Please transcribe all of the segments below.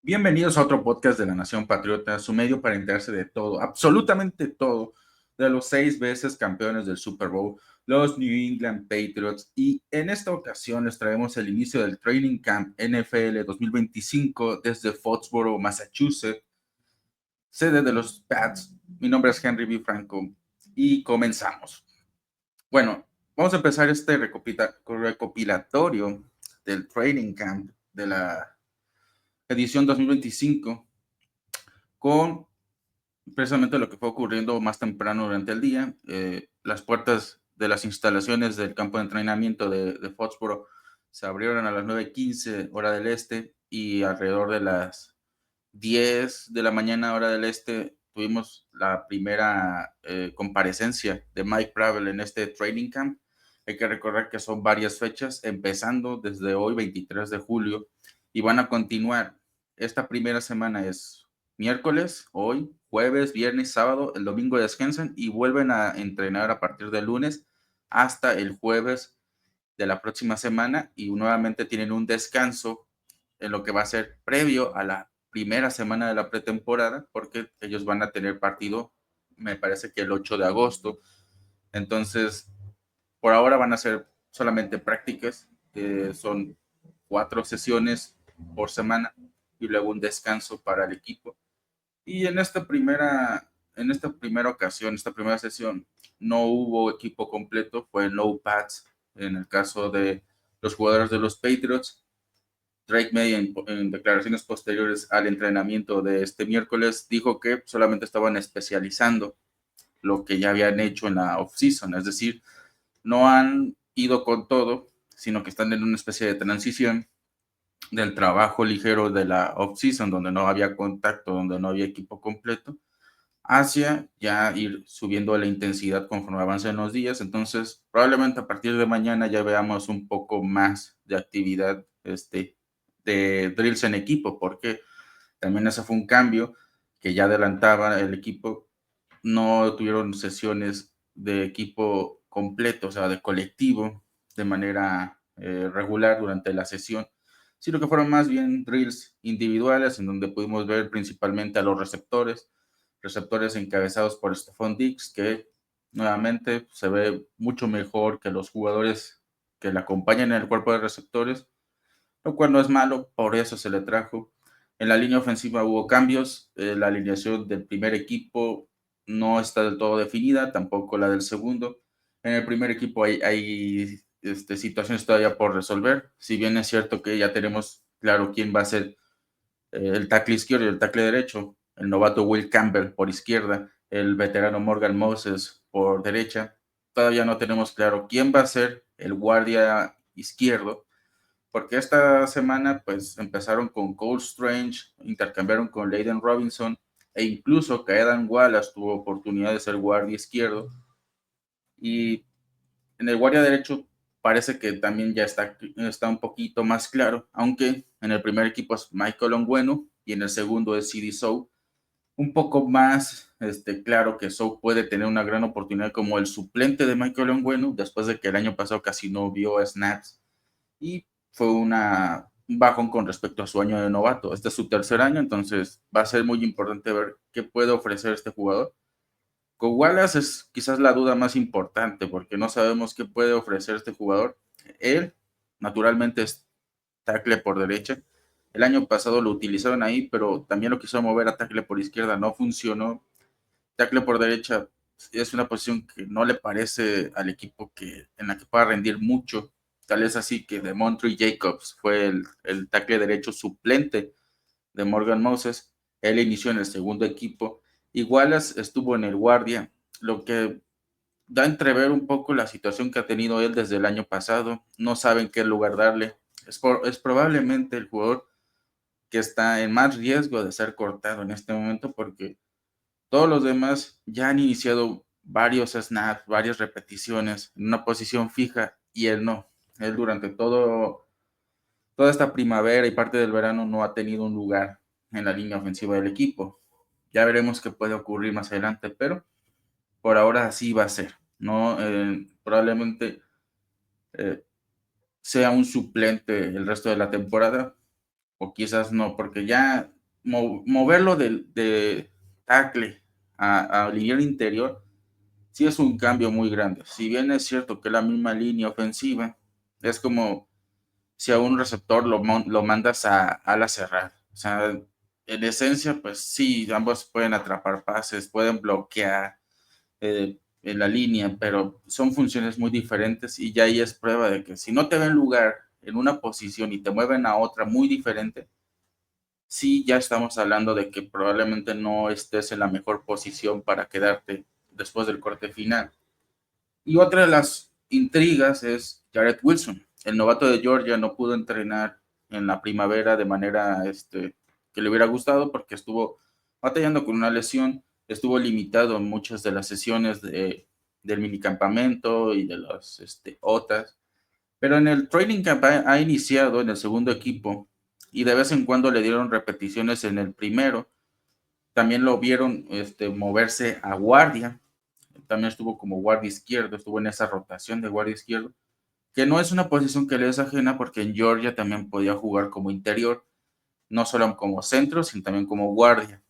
Bienvenidos a otro podcast de la Nación Patriota, su medio para enterarse de todo, absolutamente todo, de los 6 veces campeones del Super Bowl, los New England Patriots. Y en esta ocasión les traemos el inicio del Training Camp NFL 2025 desde Foxborough, Massachusetts, sede de los Pats. Mi nombre es Henry B. Franco y comenzamos. Bueno, vamos a empezar este recopilatorio del Training Camp de la edición 2025 con precisamente lo que fue ocurriendo más temprano durante el día. Las puertas de las instalaciones del campo de entrenamiento de Foxborough se abrieron a las 9:15 hora del este y alrededor de las 10 de la mañana hora del este tuvimos la primera comparecencia de Mike Bravel en este training camp. Hay que recordar que son varias fechas, empezando desde hoy, 23 de julio, y van a continuar. Esta primera semana es miércoles, hoy, jueves, viernes, sábado, el domingo descansan y vuelven a entrenar a partir del lunes hasta el jueves de la próxima semana y nuevamente tienen un descanso en lo que va a ser previo a la primera semana de la pretemporada, porque ellos van a tener partido, me parece que el 8 de agosto. Entonces, por ahora van a ser solamente prácticas, son 4 sesiones por semana y luego un descanso para el equipo. Y en esta primera ocasión, esta primera sesión, no hubo equipo completo, fue no pads en el caso de los jugadores de los Patriots. Drake May en declaraciones posteriores al entrenamiento de este miércoles dijo que solamente estaban especializando lo que ya habían hecho en la off-season, es decir, no han ido con todo, sino que están en una especie de transición del trabajo ligero de la off-season, donde no había contacto, donde no había equipo completo, hacia ya ir subiendo la intensidad conforme avancen los días. Entonces, probablemente a partir de mañana ya veamos un poco más de actividad de drills en equipo, porque también ese fue un cambio que ya adelantaba el equipo. No tuvieron sesiones de equipo completo, o sea, de colectivo, de manera regular durante la sesión, sino que fueron más bien drills individuales en donde pudimos ver principalmente a los receptores encabezados por Stephon Diggs, que nuevamente se ve mucho mejor que los jugadores que le acompañan en el cuerpo de receptores, lo cual no es malo, por eso se le trajo. En la línea ofensiva hubo cambios, la alineación del primer equipo no está del todo definida, tampoco la del segundo. En el primer equipo hay situaciones todavía por resolver, si bien es cierto que ya tenemos claro quién va a ser el tackle izquierdo y el tackle derecho, el novato Will Campbell por izquierda, el veterano Morgan Moses por derecha. Todavía no tenemos claro quién va a ser el guardia izquierdo, porque esta semana pues empezaron con Cole Strange, intercambiaron con Layden Robinson e incluso Kaedan Wallace tuvo oportunidad de ser guardia izquierdo. Y en el guardia derecho parece que también ya está un poquito más claro, aunque en el primer equipo es Michael Onwenu y en el segundo es CD Sow. Un poco más claro que Sow puede tener una gran oportunidad como el suplente de Michael Onwenu, después de que el año pasado casi no vio snaps y fue un bajón con respecto a su año de novato. Este es su tercer año, entonces va a ser muy importante ver qué puede ofrecer este jugador. Con Wallace es quizás la duda más importante porque no sabemos qué puede ofrecer este jugador. Él, naturalmente, es tackle por derecha. El año pasado lo utilizaron ahí, pero también lo quiso mover a tackle por izquierda, no funcionó. Tackle por derecha es una posición que no le parece al equipo en la que pueda rendir mucho. Tal es así que Demontre Jacobs fue el tackle derecho suplente de Morgan Moses. Él inició en el segundo equipo. Y Wallace estuvo en el guardia, lo que da a entrever un poco la situación que ha tenido él desde el año pasado. No saben qué lugar darle. Es probablemente el jugador que está en más riesgo de ser cortado en este momento porque todos los demás ya han iniciado varios snaps, varias repeticiones en una posición fija y él no. Él durante toda esta primavera y parte del verano no ha tenido un lugar en la línea ofensiva del equipo. Ya veremos qué puede ocurrir más adelante, pero por ahora así va a ser. No, probablemente eh, sea un suplente el resto de la temporada, o quizás no, porque ya moverlo de tackle a línea interior, sí es un cambio muy grande. Si bien es cierto que la misma línea ofensiva, es como si a un receptor lo mandas a la cerrada. O sea, en esencia, pues sí, ambos pueden atrapar pases, pueden bloquear en la línea, pero son funciones muy diferentes y ya ahí es prueba de que si no te ven lugar en una posición y te mueven a otra muy diferente, sí ya estamos hablando de que probablemente no estés en la mejor posición para quedarte después del corte final. Y otra de las intrigas es Jared Wilson. El novato de Georgia no pudo entrenar en la primavera de manera que le hubiera gustado porque estuvo batallando con una lesión, estuvo limitado en muchas de las sesiones del minicampamento y de las OTAs, pero en el training camp ha iniciado en el segundo equipo y de vez en cuando le dieron repeticiones en el primero. También lo vieron moverse a guardia, también estuvo como guardia izquierdo, estuvo en esa rotación de guardia izquierdo, que no es una posición que le es ajena porque en Georgia también podía jugar como interior, no solo como centro, sino también como guardia.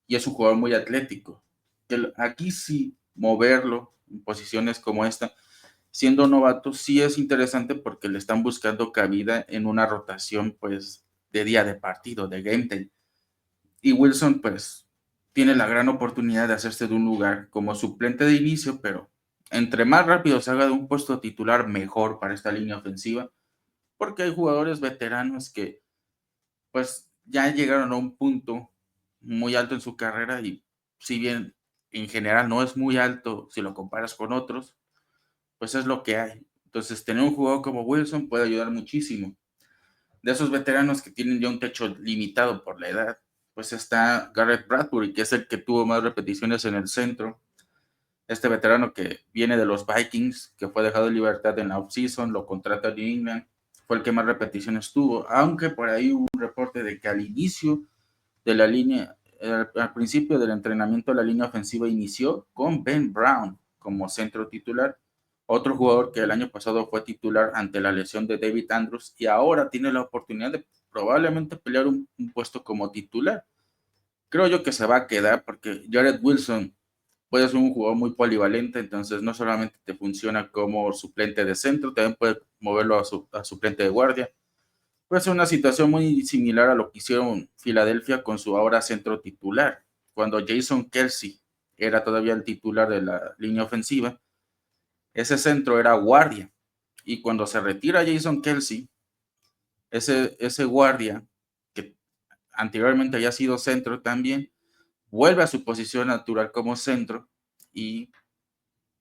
Y es un jugador muy atlético. Aquí sí, moverlo en posiciones como esta, siendo novato, sí es interesante porque le están buscando cabida en una rotación pues de día de partido, de game day. Y Wilson pues tiene la gran oportunidad de hacerse de un lugar como suplente de inicio, pero entre más rápido se haga de un puesto titular, mejor para esta línea ofensiva, porque hay jugadores veteranos que pues ya llegaron a un punto muy alto en su carrera y si bien en general no es muy alto si lo comparas con otros, pues es lo que hay. Entonces tener un jugador como Wilson puede ayudar muchísimo. De esos veteranos que tienen ya un techo limitado por la edad, pues está Garrett Bradbury, que es el que tuvo más repeticiones en el centro. Este veterano que viene de los Vikings, que fue dejado en libertad en la offseason, lo contrata New England, fue el que más repeticiones tuvo, aunque por ahí hubo un reporte de que al inicio de la línea, al principio del entrenamiento, la línea ofensiva inició con Ben Brown como centro titular, otro jugador que el año pasado fue titular ante la lesión de David Andrews y ahora tiene la oportunidad de probablemente pelear un puesto como titular. Creo yo que se va a quedar porque Jared Wilson puede ser un jugador muy polivalente, entonces no solamente te funciona como suplente de centro, también puede moverlo a suplente de guardia. Puede ser una situación muy similar a lo que hicieron Filadelfia con su ahora centro titular. Cuando Jason Kelce era todavía el titular de la línea ofensiva, ese centro era guardia. Y cuando se retira Jason Kelce, ese guardia, que anteriormente había sido centro también, vuelve a su posición natural como centro y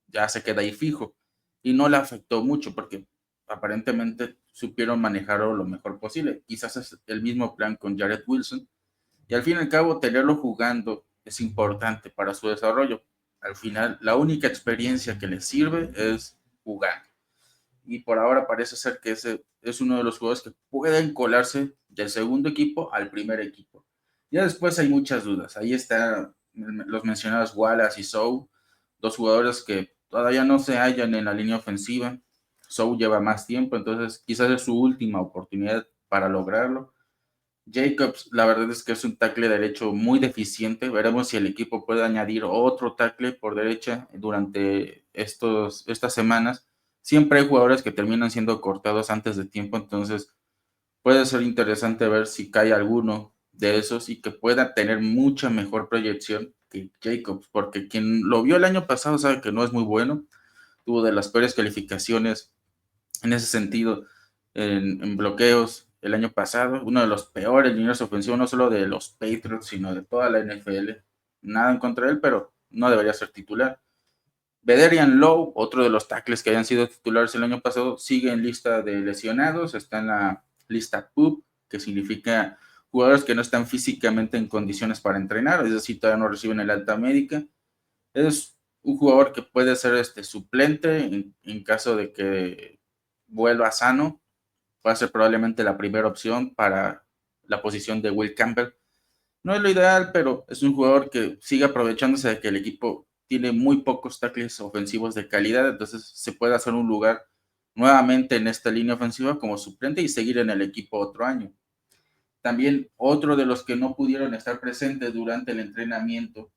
ya se queda ahí fijo. Y no le afectó mucho porque aparentemente supieron manejarlo lo mejor posible. Quizás es el mismo plan con Jared Wilson. Y al fin y al cabo, tenerlo jugando es importante para su desarrollo. Al final, la única experiencia que le sirve es jugar. Y por ahora parece ser que ese es uno de los jugadores que pueden colarse del segundo equipo al primer equipo. Ya después hay muchas dudas. Ahí están los mencionados Wallace y Sou, dos jugadores que todavía no se hallan en la línea ofensiva. Sou lleva más tiempo, entonces quizás es su última oportunidad para lograrlo. Jacobs, la verdad es que es un tackle derecho muy deficiente. Veremos si el equipo puede añadir otro tackle por derecha durante estas semanas. Siempre hay jugadores que terminan siendo cortados antes de tiempo, entonces puede ser interesante ver si cae alguno de esos y que pueda tener mucha mejor proyección que Jacobs, porque quien lo vio el año pasado sabe que no es muy bueno. Tuvo de las peores calificaciones en ese sentido en bloqueos el año pasado, uno de los peores líneas ofensivos, no solo de los Patriots, sino de toda la NFL. Nada en contra de él, pero no debería ser titular. Vederian Lowe, otro de los tackles que hayan sido titulares el año pasado, sigue en lista de lesionados, está en la lista PUP, que significa jugadores que no están físicamente en condiciones para entrenar, es decir, todavía no reciben el alta médica. Es un jugador que puede ser suplente en caso de que vuelva sano. Va a ser probablemente la primera opción para la posición de Will Campbell. No es lo ideal, pero es un jugador que sigue aprovechándose de que el equipo tiene muy pocos tackles ofensivos de calidad, entonces se puede hacer un lugar nuevamente en esta línea ofensiva como suplente y seguir en el equipo otro año. También otro de los que no pudieron estar presentes durante el entrenamiento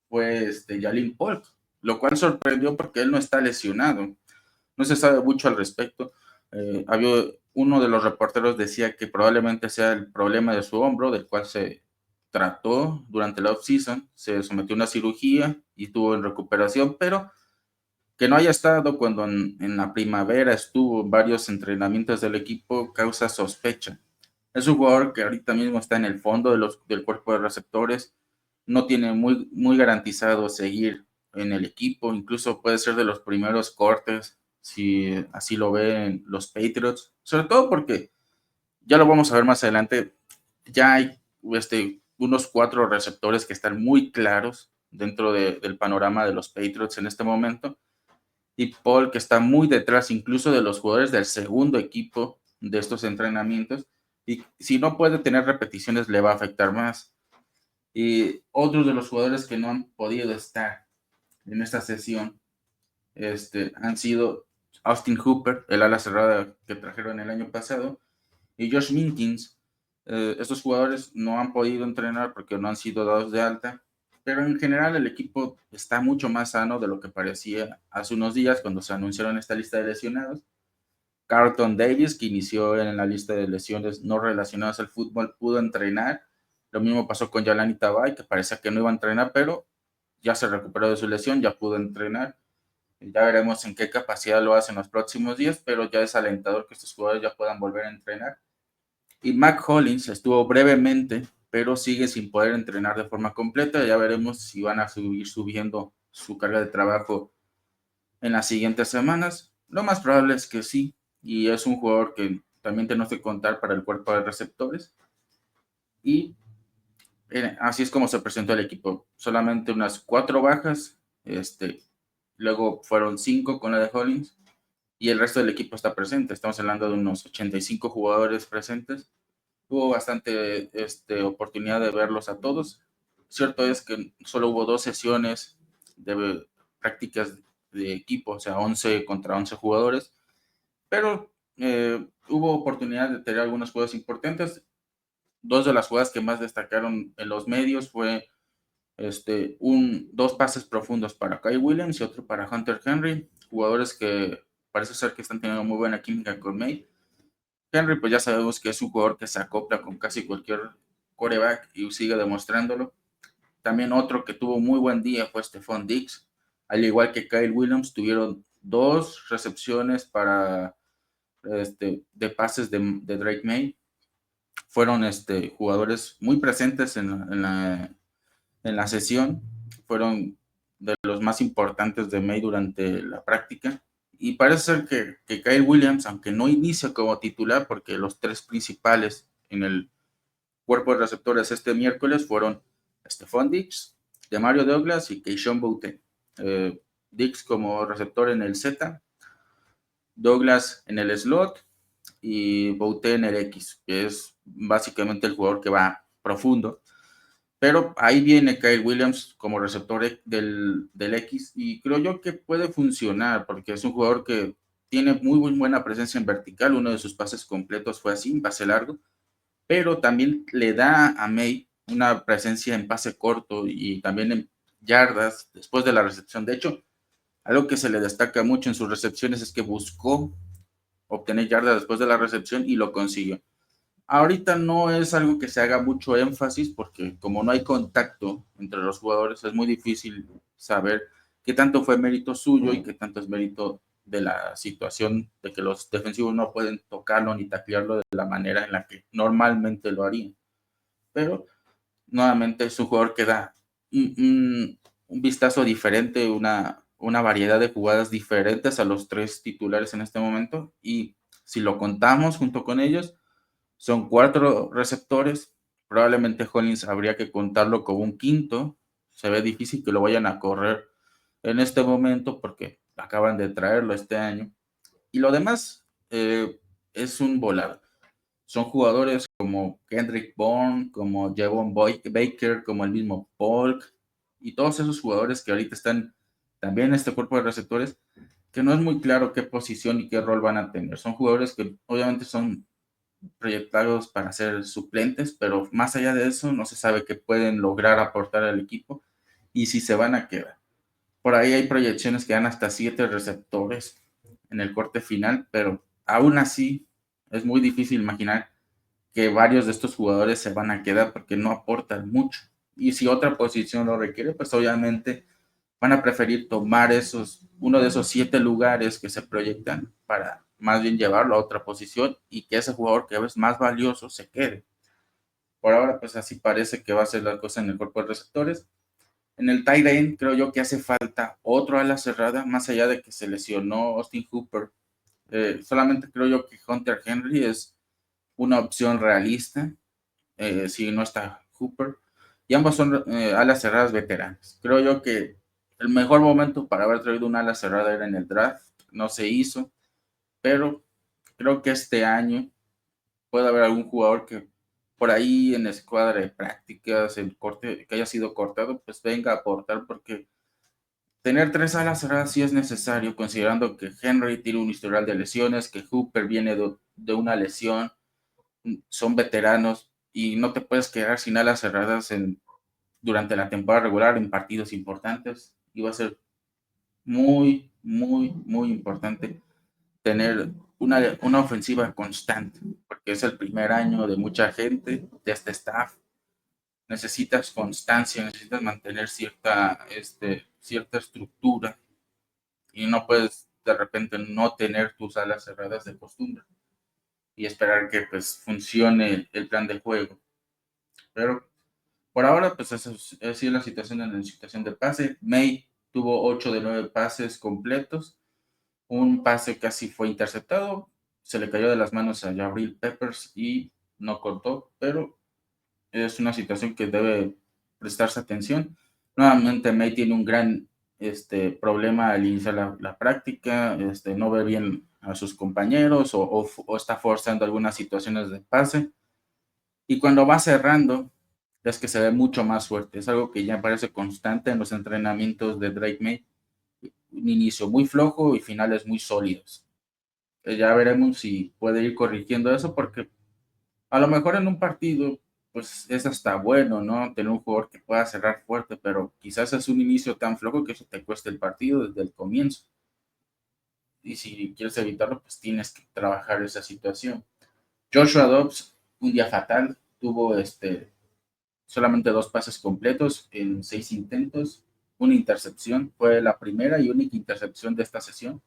fue Ja'Lynn Polk, lo cual sorprendió porque él no está lesionado. No se sabe mucho al respecto. Había uno de los reporteros decía que probablemente sea el problema de su hombro, del cual se trató durante la off-season, se sometió a una cirugía y estuvo en recuperación, pero que no haya estado cuando en la primavera estuvo en varios entrenamientos del equipo causa sospecha. Es un jugador que ahorita mismo está en el fondo del cuerpo de receptores, no tiene muy garantizado seguir en el equipo, incluso puede ser de los primeros cortes, si así lo ven los Patriots, sobre todo porque, ya lo vamos a ver más adelante, ya hay unos 4 receptores que están muy claros dentro del panorama de los Patriots en este momento, y Paul que está muy detrás incluso de los jugadores del segundo equipo de estos entrenamientos, y si no puede tener repeticiones le va a afectar más. Y otros de los jugadores que no han podido estar en esta sesión han sido Austin Hooper, el ala cerrada que trajeron el año pasado, y Josh Minkins. Estos jugadores no han podido entrenar porque no han sido dados de alta, pero en general el equipo está mucho más sano de lo que parecía hace unos días cuando se anunciaron esta lista de lesionados. Carlton Davis, que inició en la lista de lesiones no relacionadas al fútbol, pudo entrenar. Lo mismo pasó con Jahlani Tavai, que parecía que no iba a entrenar, pero ya se recuperó de su lesión, ya pudo entrenar. Ya veremos en qué capacidad lo hace en los próximos días, pero ya es alentador que estos jugadores ya puedan volver a entrenar. Y Mac Hollins estuvo brevemente, pero sigue sin poder entrenar de forma completa. Ya veremos si van a seguir subiendo su carga de trabajo en las siguientes semanas. Lo más probable es que sí, y es un jugador que también tenemos que contar para el cuerpo de receptores. Y así es como se presentó el equipo. Solamente unas 4 bajas, luego fueron 5 con la de Hollins, y el resto del equipo está presente. Estamos hablando de unos 85 jugadores presentes. Hubo bastante oportunidad de verlos a todos. Cierto es que solo hubo 2 sesiones de prácticas de equipo, o sea, 11 contra 11 jugadores, pero hubo oportunidad de tener algunos juegos importantes. 2 de las jugadas que más destacaron en los medios fue 2 pases profundos para Kyle Williams y otro para Hunter Henry, jugadores que parece ser que están teniendo muy buena química con May. Henry, pues ya sabemos que es un jugador que se acopla con casi cualquier quarterback y sigue demostrándolo. También otro que tuvo muy buen día fue Stephon Diggs. Al igual que Kyle Williams, tuvieron 2 recepciones para de pases de Drake May. Fueron jugadores muy presentes en la sesión. Fueron de los más importantes de May durante la práctica. Y parece ser que Kyle Williams, aunque no inicia como titular, porque los 3 principales en el cuerpo de receptores este miércoles fueron Stephon Diggs, Demario Douglas y Keyshawn Boutte. Diggs como receptor en el Z, Douglas en el slot y Boutte en el X, que es básicamente el jugador que va profundo. Pero ahí viene Kyle Williams como receptor del X y creo yo que puede funcionar porque es un jugador que tiene muy buena presencia en vertical. Uno de sus pases completos fue así, un pase largo, pero también le da a May una presencia en pase corto y también en yardas después de la recepción. De hecho, algo que se le destaca mucho en sus recepciones es que buscó obtener yardas después de la recepción y lo consiguió. Ahorita no es algo que se haga mucho énfasis porque como no hay contacto entre los jugadores es muy difícil saber qué tanto fue mérito suyo y qué tanto es mérito de la situación de que los defensivos no pueden tocarlo ni taclearlo de la manera en la que normalmente lo harían. Pero nuevamente es un jugador que da un vistazo diferente, una variedad de jugadas diferentes a los 3 titulares en este momento, y si lo contamos junto con ellos, son 4 receptores. Probablemente Hollins habría que contarlo como un quinto. Se ve difícil que lo vayan a correr en este momento porque acaban de traerlo este año. Y lo demás es un volado. Son jugadores como Kendrick Bourne, como Javon Baker, como el mismo Polk, y todos esos jugadores que ahorita están también en este cuerpo de receptores, que no es muy claro qué posición y qué rol van a tener. Son jugadores que obviamente son proyectados para ser suplentes, pero más allá de eso no se sabe qué pueden lograr aportar al equipo y si se van a quedar. Por ahí hay proyecciones que dan hasta 7 receptores en el corte final, pero aún así es muy difícil imaginar que varios de estos jugadores se van a quedar porque no aportan mucho. Y si otra posición lo requiere, pues obviamente van a preferir tomar uno de esos 7 lugares que se proyectan para más bien llevarlo a otra posición y que ese jugador que es más valioso se quede. Por ahora, pues así parece que va a ser la cosa en el cuerpo de receptores. En el tight end creo yo que hace falta otro ala cerrada, más allá de que se lesionó Austin Hooper. Solamente creo yo que Hunter Henry es una opción realista, si no está Hooper. Y ambos son alas cerradas veteranas. Creo yo que el mejor momento para haber traído una ala cerrada era en el draft. No se hizo, pero creo que este año puede haber algún jugador que por ahí en la escuadra de prácticas, el corte, que haya sido cortado, pues venga a aportar, porque tener 3 alas cerradas sí es necesario, considerando que Henry tiene un historial de lesiones, que Hooper viene de una lesión, son veteranos y no te puedes quedar sin alas cerradas durante la temporada regular en partidos importantes. Y va a ser muy, muy, muy importante tener una ofensiva constante, porque es el primer año de mucha gente, de este staff. Necesitas constancia, necesitas mantener cierta estructura y no puedes de repente no tener tus alas cerradas de costumbre y esperar que pues funcione el plan de juego. Pero por ahora, pues esa es la situación en la situación del pase. May tuvo 8 de 9 pases completos. Un pase casi fue interceptado. Se le cayó de las manos a Jabril Peppers y no cortó, pero es una situación que debe prestarse atención. Nuevamente, May tiene un gran problema al iniciar la práctica. No ve bien a sus compañeros o está forzando algunas situaciones de pase. Y cuando va cerrando, es que se ve mucho más fuerte. Es algo que ya parece constante en los entrenamientos de Drake May. Un inicio muy flojo y finales muy sólidos. Ya veremos si puede ir corrigiendo eso, porque a lo mejor en un partido, pues es hasta bueno, ¿no? Tener un jugador que pueda cerrar fuerte, pero quizás es un inicio tan flojo que eso te cueste el partido desde el comienzo. Y si quieres evitarlo, pues tienes que trabajar esa situación. Joshua Dobbs, un día fatal, tuvo solamente 2 pases completos en 6 intentos, una intercepción, fue la primera y única intercepción de esta sesión.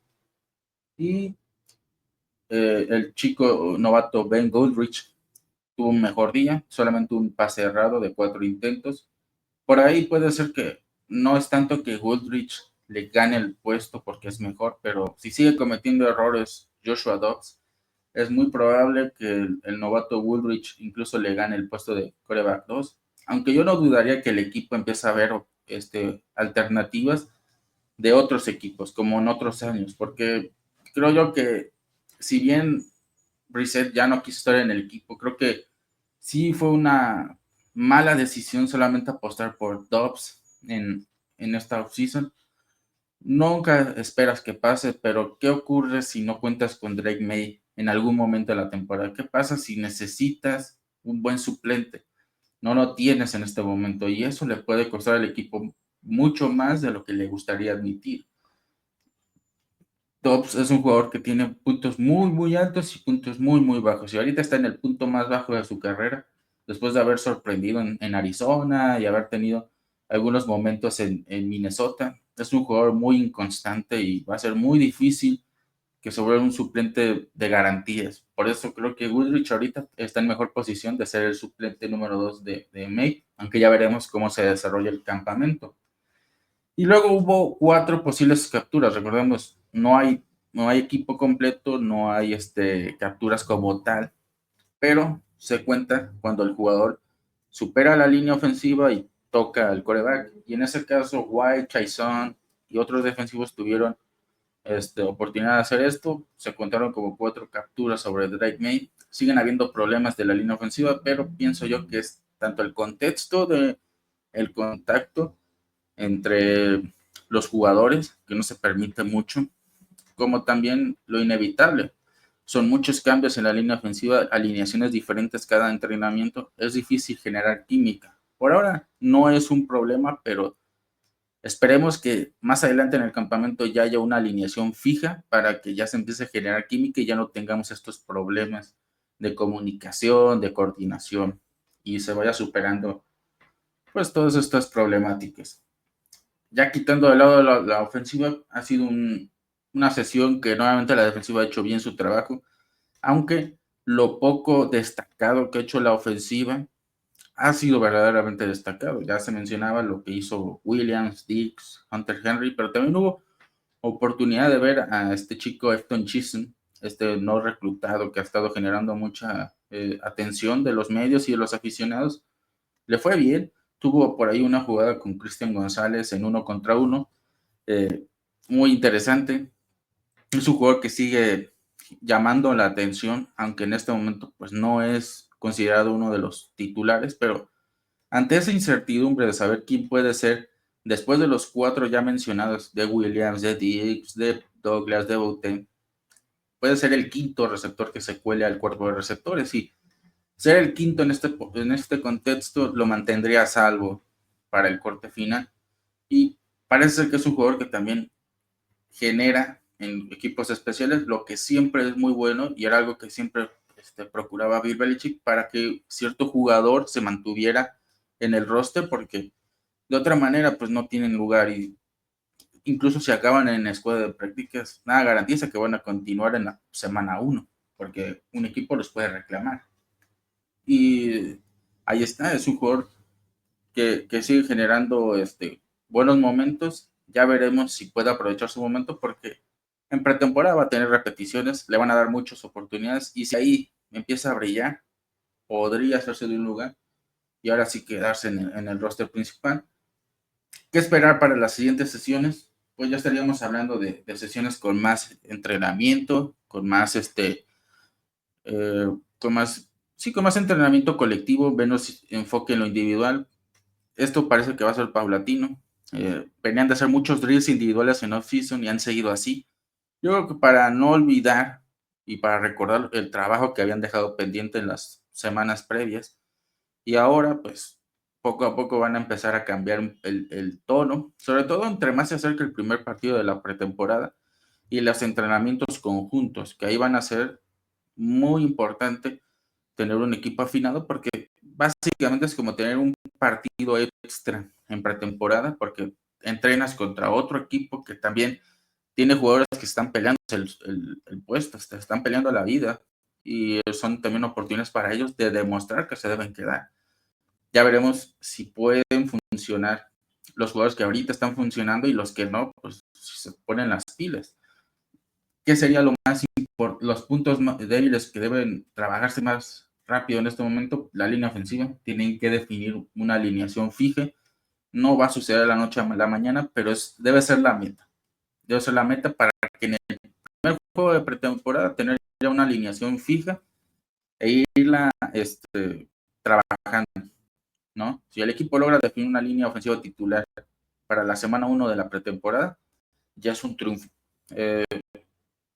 Y el chico novato Ben Goldrich tuvo un mejor día, solamente un pase errado de 4 intentos. Por ahí puede ser que no es tanto que Goldrich le gane el puesto porque es mejor, pero si sigue cometiendo errores Joshua Dobbs, es muy probable que el novato Woolrich incluso le gane el puesto de quarterback 2, aunque yo no dudaría que el equipo empiece a ver alternativas de otros equipos, como en otros años, porque creo yo que si bien Brissett ya no quiso estar en el equipo, creo que sí fue una mala decisión solamente apostar por Dobbs en esta offseason. Nunca esperas que pase, pero ¿qué ocurre si no cuentas con Drake May en algún momento de la temporada? ¿Qué pasa si necesitas un buen suplente? No lo tienes en este momento y eso le puede costar al equipo mucho más de lo que le gustaría admitir. Dobbs es un jugador que tiene puntos muy, muy altos y puntos muy, muy bajos. Y ahorita está en el punto más bajo de su carrera, después de haber sorprendido en Arizona y haber tenido algunos momentos en Minnesota. Es un jugador muy inconstante y va a ser muy difícil que se vuelva un suplente de garantías. Por eso creo que Goodrich ahorita está en mejor posición de ser el suplente número 2 de May, aunque ya veremos cómo se desarrolla el campamento. Y luego hubo 4 posibles capturas. Recordemos, no hay equipo completo, no hay capturas como tal, pero se cuenta cuando el jugador supera la línea ofensiva y toca al quarterback. Y en ese caso, White, Chaisson y otros defensivos tuvieron oportunidad de hacer esto. Se contaron como 4 capturas sobre Drake May. Siguen habiendo problemas de la línea ofensiva, pero pienso yo que es tanto el contexto de el contacto entre los jugadores, que no se permite mucho, como también lo inevitable. Son muchos cambios en la línea ofensiva, alineaciones diferentes cada entrenamiento. Es difícil generar química. Por ahora no es un problema, pero esperemos que más adelante en el campamento ya haya una alineación fija para que ya se empiece a generar química y ya no tengamos estos problemas de comunicación, de coordinación y se vaya superando pues todas estas problemáticas. Ya quitando de lado la ofensiva, ha sido una sesión que nuevamente la defensiva ha hecho bien su trabajo, aunque lo poco destacado que ha hecho la ofensiva ha sido verdaderamente destacado. Ya se mencionaba lo que hizo Williams, Diggs, Hunter Henry, pero también hubo oportunidad de ver a este chico Efton Chisholm, este no reclutado que ha estado generando mucha atención de los medios y de los aficionados. Le fue bien, tuvo por ahí una jugada con Cristian González en 1 contra 1, muy interesante. Es un jugador que sigue llamando la atención, aunque en este momento pues no es considerado uno de los titulares, pero ante esa incertidumbre de saber quién puede ser, después de los 4 ya mencionados, de Williams, de Diggs, de Douglas, de Bouteng, puede ser el quinto receptor que se cuele al cuerpo de receptores, y ser el quinto en este contexto lo mantendría a salvo para el corte final, y parece ser que es un jugador que también genera en equipos especiales, lo que siempre es muy bueno y era algo que siempre procuraba Bill Belichick para que cierto jugador se mantuviera en el roster, porque de otra manera pues no tienen lugar, y incluso si acaban en escuela de prácticas, nada garantiza que van a continuar en la semana 1, porque un equipo los puede reclamar. Y ahí está, es un jugador que sigue generando buenos momentos. Ya veremos si puede aprovechar su momento, porque en pretemporada va a tener repeticiones, le van a dar muchas oportunidades, y si ahí empieza a brillar, podría hacerse de un lugar y ahora sí quedarse en el roster principal. ¿Qué esperar para las siguientes sesiones? Pues ya estaríamos hablando de sesiones con más entrenamiento, con más con más, sí, con más entrenamiento colectivo, menos enfoque en lo individual. Esto parece que va a ser paulatino. Venían de hacer muchos drills individuales en off-season y han seguido así. Yo creo que para no olvidar y para recordar el trabajo que habían dejado pendiente en las semanas previas, y ahora pues poco a poco van a empezar a cambiar el tono, sobre todo entre más se acerca el primer partido de la pretemporada y los entrenamientos conjuntos, que ahí van a ser muy importante tener un equipo afinado, porque básicamente es como tener un partido extra en pretemporada, porque entrenas contra otro equipo que también tiene jugadores que están peleando el puesto, están peleando la vida, y son también oportunidades para ellos de demostrar que se deben quedar. Ya veremos si pueden funcionar los jugadores que ahorita están funcionando, y los que no, pues se ponen las pilas. ¿Qué sería lo más importante, los puntos débiles que deben trabajarse más rápido en este momento? La línea ofensiva. Tienen que definir una alineación fija. No va a suceder de la noche a la mañana, pero debe ser la meta. Debe ser la meta para que en el primer juego de pretemporada tener ya una alineación fija e irla trabajando, ¿no? Si el equipo logra definir una línea ofensiva titular para la semana 1 de la pretemporada, ya es un triunfo.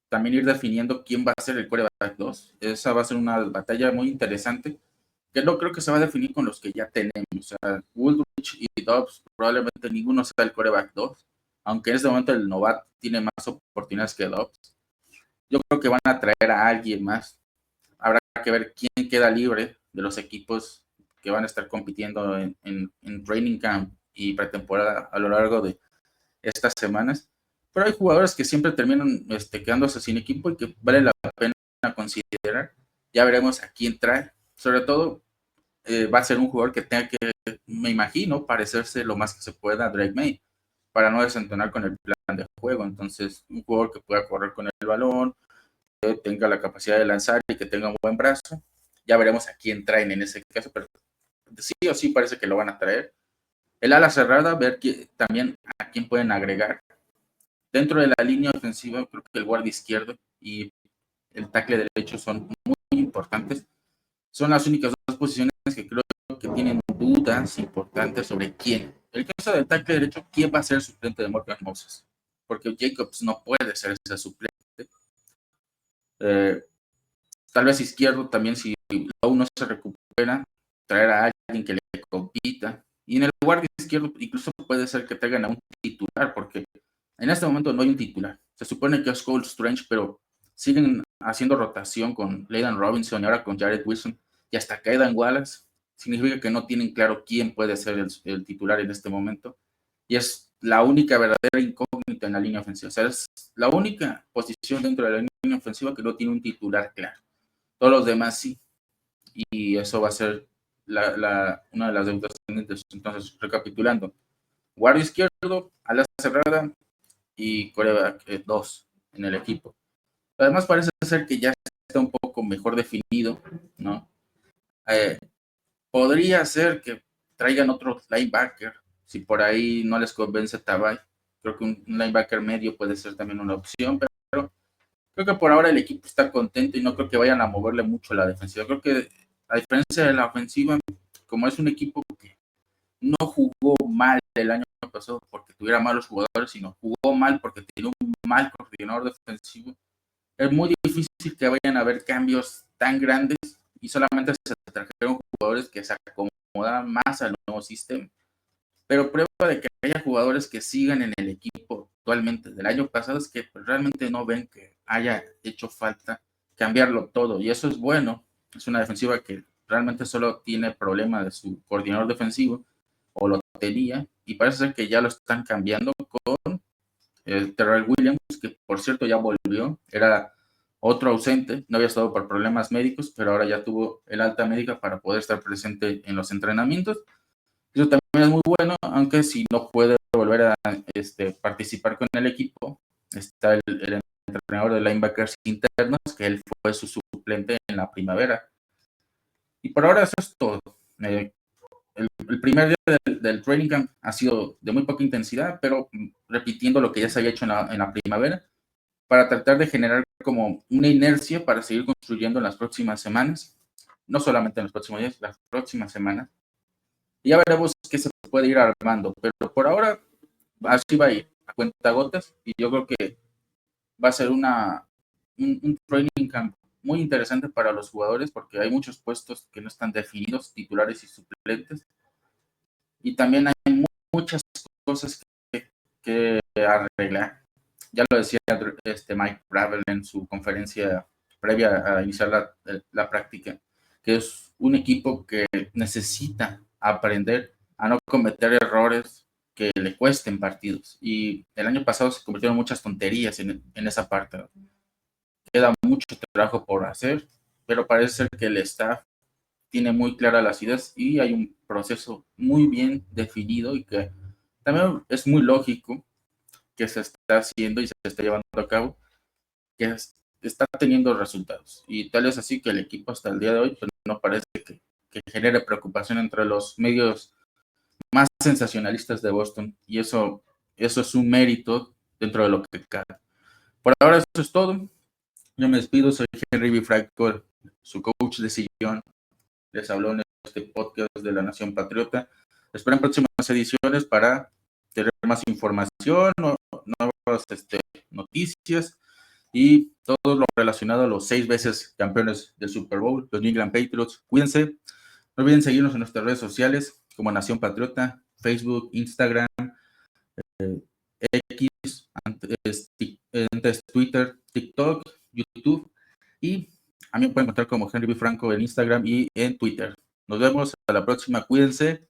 También ir definiendo quién va a ser el quarterback 2. Esa va a ser una batalla muy interesante, que no creo que se va a definir con los que ya tenemos. O sea, Woodbridge y Dobbs, probablemente ninguno sea el quarterback 2, aunque en este momento el novato tiene más oportunidades que Dobbs. Yo creo que van a traer a alguien más. Habrá que ver quién queda libre de los equipos que van a estar compitiendo en training camp y pretemporada a lo largo de estas semanas. Pero hay jugadores que siempre terminan quedándose sin equipo y que vale la pena considerar. Ya veremos a quién trae. Sobre todo, va a ser un jugador que tenga que, me imagino, parecerse lo más que se pueda a Drake May, para no desentonar con el plan de juego. Entonces, un jugador que pueda correr con el balón, que tenga la capacidad de lanzar y que tenga un buen brazo. Ya veremos a quién traen en ese caso, pero sí o sí parece que lo van a traer. El ala cerrada, ver también a quién pueden agregar. Dentro de la línea ofensiva, creo que el guardia izquierdo y el tackle derecho son muy importantes. Son las únicas dos posiciones que creo que tienen dudas importantes sobre quién. El caso del tackle derecho, ¿quién va a ser el suplente de Morgan Moses? Porque Jacobs no puede ser ese suplente. tal vez izquierdo también, si Lowe no se recupera, traer a alguien que le compita. Y en el guardia izquierdo incluso puede ser que traigan a un titular, porque en este momento no hay un titular. Se supone que es Cole Strange, pero siguen haciendo rotación con Leighton Robinson y ahora con Jared Wilson y hasta Kaidan Wallace. Significa que no tienen claro quién puede ser el titular en este momento. Y es la única verdadera incógnita en la línea ofensiva. O sea, es la única posición dentro de la línea ofensiva que no tiene un titular claro. Todos los demás sí. Y eso va a ser una de las deudas pendientes. Entonces, recapitulando: guardia izquierdo, ala cerrada y coreback 2 en el equipo. Además, parece ser que ya está un poco mejor definido, ¿no? Podría ser que traigan otro linebacker, si por ahí no les convence Tabay. Creo que un linebacker medio puede ser también una opción, pero creo que por ahora el equipo está contento y no creo que vayan a moverle mucho la defensiva. Creo que a diferencia de la ofensiva, como es un equipo que no jugó mal el año pasado porque tuviera malos jugadores, sino jugó mal porque tenía un mal coordinador defensivo, es muy difícil que vayan a haber cambios tan grandes y solamente se trajeron jugadores que se acomodan más al nuevo sistema. Pero prueba de que haya jugadores que sigan en el equipo actualmente del año pasado es que realmente no ven que haya hecho falta cambiarlo todo. Y eso es bueno. Es una defensiva que realmente solo tiene problema de su coordinador defensivo, o lo tenía, y parece ser que ya lo están cambiando con Terrell Williams, que por cierto ya volvió. Era otro ausente, no había estado por problemas médicos, pero ahora ya tuvo el alta médica para poder estar presente en los entrenamientos. Eso también es muy bueno, aunque si no puede volver a participar con el equipo, está el entrenador de linebackers internos, que él fue su suplente en la primavera. Y por ahora eso es todo. El primer día del training camp ha sido de muy poca intensidad, pero repitiendo lo que ya se había hecho en la primavera, para tratar de generar como una inercia para seguir construyendo en las próximas semanas, no solamente en los próximos días, las próximas semanas. Y ya veremos qué se puede ir armando, pero por ahora así va a ir, a cuentagotas, y yo creo que va a ser un training camp muy interesante para los jugadores porque hay muchos puestos que no están definidos, titulares y suplentes, y también hay muchas cosas que arreglar. Ya lo decía Mike Bravel en su conferencia previa a iniciar la práctica, que es un equipo que necesita aprender a no cometer errores que le cuesten partidos. Y el año pasado se convirtieron muchas tonterías en esa parte. Queda mucho trabajo por hacer, pero parece ser que el staff tiene muy claras las ideas y hay un proceso muy bien definido y que también es muy lógico que se está haciendo y se está llevando a cabo, que está teniendo resultados. Y tal es así que el equipo hasta el día de hoy pues, no parece que genere preocupación entre los medios más sensacionalistas de Boston. Y eso es un mérito dentro de lo que cabe. Por ahora eso es todo. Yo me despido, soy Henry B. Franco, su coach de sillón. Les habló en este podcast de la Nación Patriota. Esperen próximas ediciones para tener más información, nuevas noticias y todo lo relacionado a los 6 veces campeones del Super Bowl, los New England Patriots. Cuídense, no olviden seguirnos en nuestras redes sociales como Nación Patriota, Facebook, Instagram, X, antes Twitter, TikTok, YouTube, y a mí me pueden encontrar como Henry B. Franco en Instagram y en Twitter. Nos vemos a la próxima, cuídense.